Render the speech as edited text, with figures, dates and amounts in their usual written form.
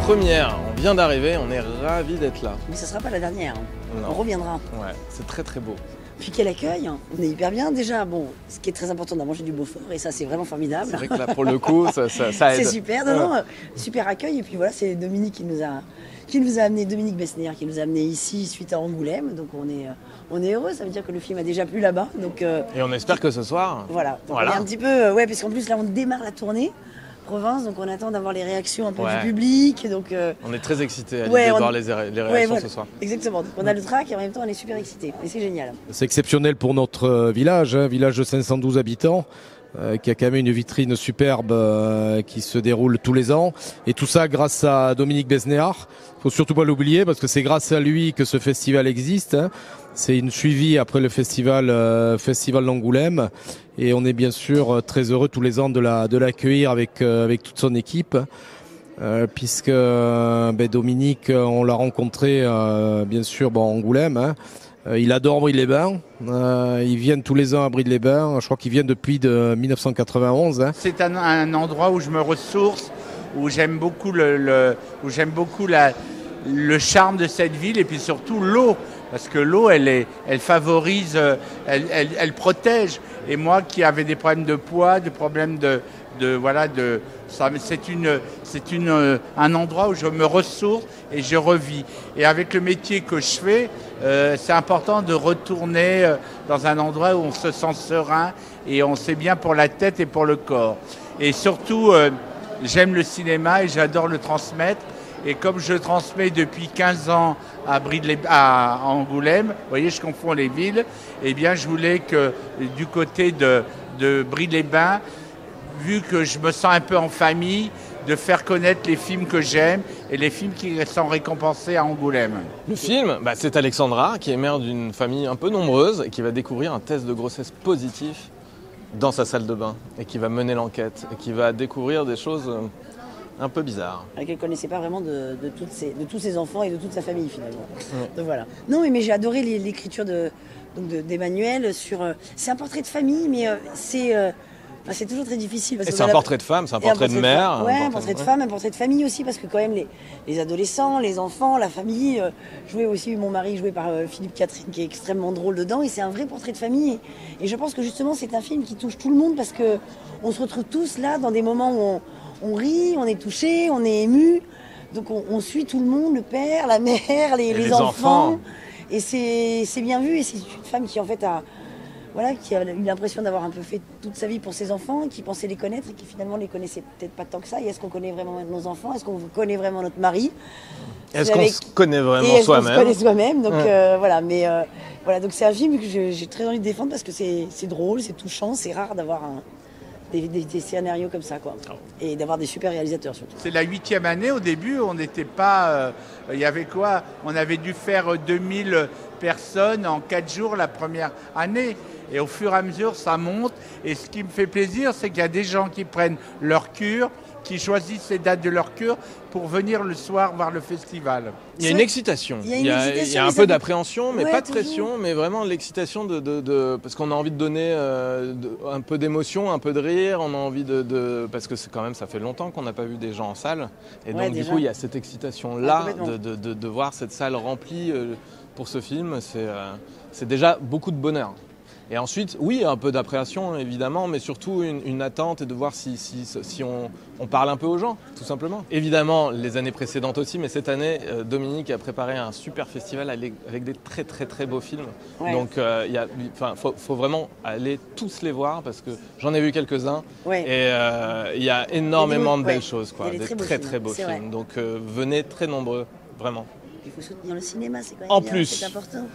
première, on vient d'arriver, on est ravis d'être là. Mais ça sera pas la dernière, Non. on reviendra. Ouais, c'est très très beau. Puis quel accueil, on est hyper bien déjà. Bon, ce qui est très important, on a mangé du Beaufort et ça c'est vraiment formidable. C'est vrai que là pour le coup, ça aide. C'est super, non, super accueil. Et puis voilà, c'est Dominique qui nous a amené, Dominique Besnéard qui nous a amené ici suite à Angoulême. Donc on est heureux, ça veut dire que le film a déjà plu là-bas. Donc, Et on espère que ce soir. Voilà, donc on est un petit peu, ouais, parce qu'en plus là on démarre la tournée. Province, donc on attend d'avoir les réactions un peu du public. Donc, on est très excités à l'idée de voir les réactions ce soir. Exactement, donc on a le trac et en même temps on est super excités. Et c'est génial. C'est exceptionnel pour notre village, village de 512 habitants. Qui a quand même une vitrine superbe qui se déroule tous les ans. Et tout ça grâce à Dominique Besnéard. Faut surtout pas l'oublier parce que c'est grâce à lui que ce festival existe. C'est une suivie après le festival d'Angoulême. Et on est bien sûr très heureux tous les ans de l'accueillir avec toute son équipe. Puisque Dominique, on l'a rencontré bien sûr à Angoulême. Il adore Bride-les-Bains. Ils viennent tous les ans à Bride-les-Bains. Je crois qu'ils viennent depuis 1991. C'est un endroit où je me ressource, où j'aime beaucoup le charme de cette ville et puis surtout l'eau. Parce que l'eau, elle favorise, elle protège. Et moi qui avais des problèmes de poids, des problèmes c'est un endroit où je me ressource et je revis. Et avec le métier que je fais, c'est important de retourner dans un endroit où on se sent serein et on sait bien pour la tête et pour le corps. Et surtout, j'aime le cinéma et j'adore le transmettre. Et comme je transmets depuis 15 ans à Angoulême, vous voyez, je confonds les villes, eh bien, je voulais que du côté de Bride-les-Bains, vu que je me sens un peu en famille, de faire connaître les films que j'aime et les films qui sont récompensés à Angoulême. Le film, c'est Alexandra, qui est mère d'une famille un peu nombreuse et qui va découvrir un test de grossesse positif dans sa salle de bain et qui va mener l'enquête et qui va découvrir des choses un peu bizarre. Elle ne connaissait pas vraiment de tous ses enfants et de toute sa famille finalement. Donc voilà. Non mais j'ai adoré l'écriture d'Emmanuel sur... c'est un portrait de famille mais c'est toujours très difficile. Et c'est un portrait de femme, c'est un portrait de mère. Ouais, un portrait de femme, un portrait de famille aussi parce que quand même les adolescents, les enfants, la famille, mon mari joué par Philippe Catherine qui est extrêmement drôle dedans et c'est un vrai portrait de famille. Et je pense que justement c'est un film qui touche tout le monde parce qu'on se retrouve tous là dans des moments où on rit, on est touché, on est ému. Donc on suit tout le monde, le père, la mère, les enfants. Et c'est bien vu. Et c'est une femme qui en fait qui a eu l'impression d'avoir un peu fait toute sa vie pour ses enfants, qui pensait les connaître et qui finalement les connaissait peut-être pas tant que ça. Et est-ce qu'on connaît vraiment nos enfants? Est-ce qu'on connaît vraiment notre mari? Est-ce qu'on se connaît vraiment soi-même? Est-ce qu'on se connaît soi-même? Donc voilà, donc c'est un film que j'ai très envie de défendre parce que c'est drôle, c'est touchant, c'est rare d'avoir des scénarios comme ça, quoi. Et d'avoir des super réalisateurs surtout. C'est la 8e année. Au début, on n'était pas... il y avait quoi? On avait dû faire 2000 personnes en 4 jours la première année. Et au fur et à mesure, ça monte. Et ce qui me fait plaisir, c'est qu'il y a des gens qui prennent leur cure, qui choisissent les dates de leur cure pour venir le soir voir le festival. Il y a une excitation. Il y a un peu d'appréhension, mais pas de pression, mais vraiment l'excitation parce qu'on a envie de donner un peu d'émotion, un peu de rire, on a envie parce que quand même, ça fait longtemps qu'on n'a pas vu des gens en salle. Et donc, du coup, il y a cette excitation-là de voir cette salle remplie pour ce film. C'est déjà beaucoup de bonheur. Et ensuite, oui, un peu d'appréhension évidemment, mais surtout une attente et de voir si on parle un peu aux gens, tout simplement. Évidemment, les années précédentes aussi, mais cette année, Dominique a préparé un super festival avec des très très très beaux films. Ouais. Donc, faut vraiment aller tous les voir parce que j'en ai vu quelques-uns. Ouais. Et il y a énormément de belles choses, quoi, des très très beaux films. Donc, venez très nombreux, vraiment. Il faut soutenir le cinéma, c'est quand même en bien, plus. C'est important.